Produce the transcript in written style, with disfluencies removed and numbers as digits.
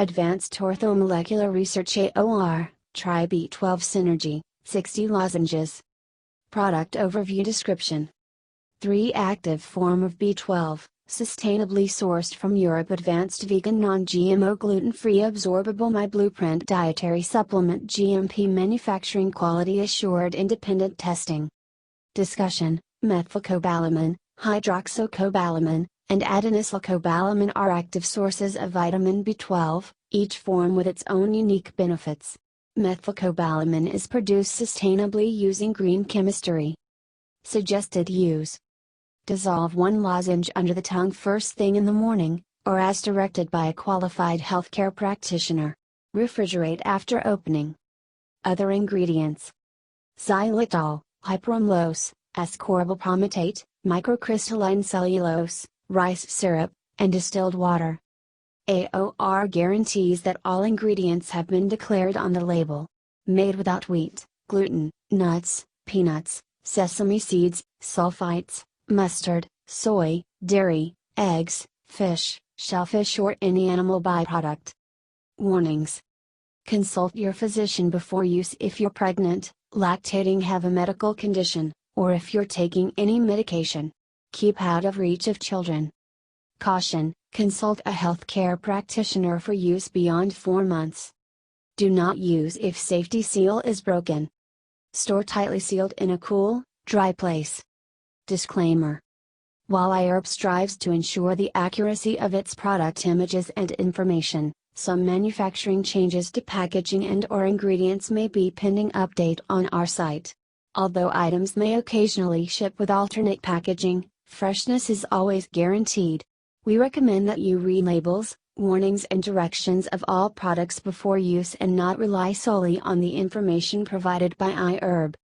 Advanced Orthomolecular Research AOR, Try B12 Synergy, 60 lozenges. Product Overview Description. 3 active form of B12, sustainably sourced from Europe. Advanced vegan non-GMO gluten-free absorbable MyBlueprint dietary supplement. GMP Manufacturing quality assured independent testing. Discussion. Methylcobalamin, hydroxocobalamin, and adenosylcobalamin are active sources of vitamin B12, each form with its own unique benefits. Methylcobalamin is produced sustainably using green chemistry. Suggested use. Dissolve 1 lozenge under the tongue first thing in the morning, or as directed by a qualified healthcare practitioner. Refrigerate after opening. Other ingredients: xylitol, hypromellose, ascorbyl palmitate, microcrystalline cellulose, rice syrup, and distilled water. AOR guarantees that all ingredients have been declared on the label. Made without wheat, gluten, nuts, peanuts, sesame seeds, sulfites, mustard, soy, dairy, eggs, fish, shellfish or any animal byproduct. Warnings. Consult your physician before use if you're pregnant, lactating, have a medical condition, or if you're taking any medication. Keep out of reach of children. Caution: consult a healthcare practitioner for use beyond 4 months. Do not use if safety seal is broken. Store tightly sealed in a cool, dry place. Disclaimer. While iHerb strives to ensure the accuracy of its product images and information, some manufacturing changes to packaging and/or ingredients may be pending update on our site. Although items may occasionally ship with alternate packaging, freshness is always guaranteed. We recommend that you read labels, warnings and directions of all products before use and not rely solely on the information provided by iHerb.